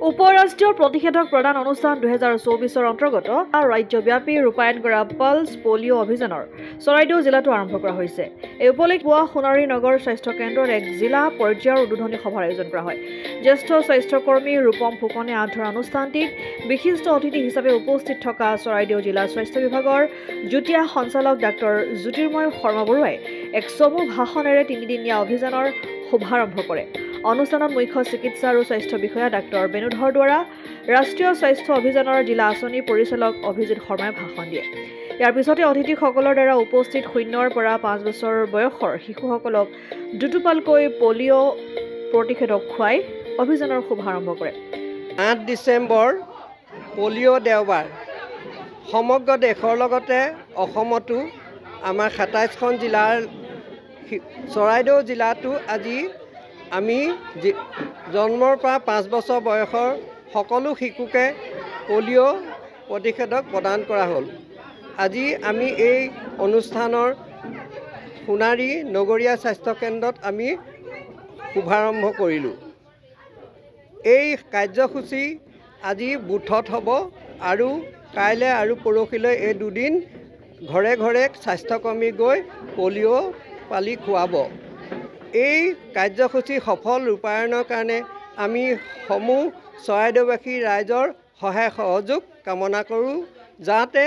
উপৰাষ্ট্ৰীয় প্ৰতিষেধক প্ৰদান অনুষ্ঠান 2024 অন্তৰ্গত ৰাজ্যব্যাপী ৰূপায়ণ কৰা পালছ পলিঅ' অভিযানৰ চৰাইদেউ জিলাতো আৰম্ভ কৰা হৈছে। এই উপলক্ষে পুৱা সোণাৰী নগৰ স্বাস্থ্য কেন্দ্ৰত এক জিলা পৰ্যায়ৰ উদ্বোধনী সভাৰ আয়োজন কৰা হয়। জ্যেষ্ঠ স্বাস্থ্যকৰ্মী ৰূপম ফুকনে আঁত ধৰা অনুষ্ঠানটিত বিশিষ্ট অতিথি হিচাপে উপস্থিত থকা চৰাইদেউ জিলা স্বাস্থ্য বিভাগৰ যুটীয়া সঞ্চালক ডাক্তৰ জ্যোতিৰ্ময় শৰ্মা বৰুৱাই এক চমু ভাষণেৰে তিনিদিনীয়া অভিযানৰ শুভাৰম্ভ কৰে। অনুষ্ঠানত মুখ্য চিকিৎসা আৰু স্বাস্থ্য বিষয়া ডাক্তৰ বেণুধৰ দুৱাৰা, ৰাষ্ট্ৰীয় স্বাস্থ্য অভিযানৰ জিলা আঁচনি পৰিচালক অভিজিত শৰ্মাই ভাষণ দিয়ে। ইয়াৰ পিছতে অতিথিসকলৰ দ্বাৰা উপস্থিত 0 পৰা 5 বছৰ বয়সৰ শিশুসকলক দুটোপালকৈ পলিঅ' প্ৰতিষেধক খুৱাই অভিযানৰ শুভাৰম্ভ কৰে। 8 ডিচেম্বৰ পলিঅ' দেওবাৰ সমগ্ৰ দেশৰ লগতে অসমতো আমাৰ 27খন জিলাৰ চৰাইদেউ জিলাতো আজি আমি জন্মৰ পৰা 5 বছৰ বয়সৰ সকলো শিশুকে পলিঅ' প্ৰতিষেধক প্ৰদান কৰা হ'ল। আজি আমি এই অনুষ্ঠানৰ সোণাৰী নগৰীয়া স্বাস্থ্য কেন্দ্ৰত আমি শুভাৰম্ভ কৰিলোঁ। এই কাৰ্যসূচী আজি বুথত হ'ব আৰু কাইলৈ আৰু পৰহিলৈ এই দুদিন ঘৰে ঘৰে স্বাস্থ্যকৰ্মী গৈ পলিঅ' পালি খুৱাব। এই কাৰ্যসূচী সফল ৰূপায়ণৰ কাৰণে আমি সমূহ চৰাইদেউবাসী ৰাইজৰ সহায় সহযোগ কামনা কৰোঁ, যাতে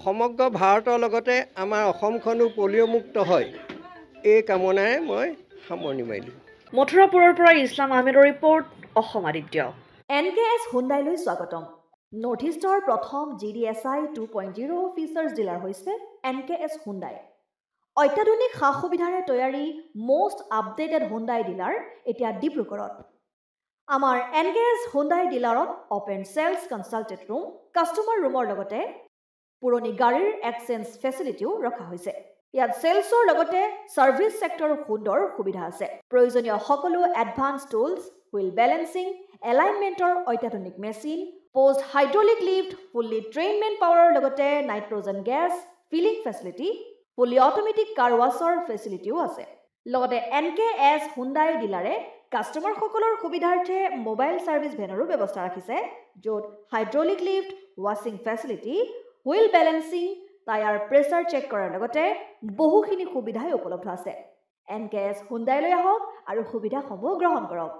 সমগ্ৰ ভাৰতৰ লগতে আমাৰ অসমখনো পলিঅ'মুক্ত হয়। এই কামনাৰে মই সামৰণি মাৰিলোঁ। মথুৰাপুৰৰ পৰা ইছলাম আহমেদৰ ৰিপৰ্ট, অসম আদিত্য। NKS হুণ্ডাইলৈ স্বাগতম। নৰ্থ ইষ্টৰ প্ৰথম GDSI 2.0 ফিচাৰ্ছ ডিলাৰ হৈছে NKS হুণ্ডাই। অত্যাধুনিক সা সুবিধাৰে তৈয়াৰী মষ্ট আপডেটেড হুণ্ডাই ডিলাৰ এতিয়া ডিব্ৰুগড়ত। আমাৰ NKS হুণ্ডাই ডিলাৰত open sales consulted room, customer ৰুমৰ লগতে পুৰণি গাড়ীৰ এক্সচেঞ্জ ফেচিলিটিও ৰখা হৈছে। ইয়াত চেলছৰ লগতে ছাৰ্ভিচ ছেক্টৰৰ সুন্দৰ সুবিধা আছে। প্ৰয়োজনীয় সকলো এডভান্স টুলছ, হুইল বেলেন্সিং, এলাইনমেণ্টৰ অত্যাধুনিক machine, post hydraulic lift, fully ট্ৰেইনমেণ্ট পাৱাৰৰ লগতে nitrogen gas filling facility, fully automatic car ৱাছৰ ফেচিলিটিও আছে। লগতে NKS হুণ্ডাই ডিলাৰে কাষ্টমাৰসকলৰ সুবিধাৰ্থে মোবাইল ছাৰ্ভিচ ভেনৰো ব্যৱস্থা ৰাখিছে, য'ত হাইড্ৰলিক লিফ্ট, ৱাশ্বিং facility, wheel balancing, tyre pressure check কৰাৰ লগতে বহুখিনি সুবিধাই উপলব্ধ আছে। NKS হুণ্ডাইলৈ আহক আৰু সুবিধাসমূহ গ্ৰহণ কৰক।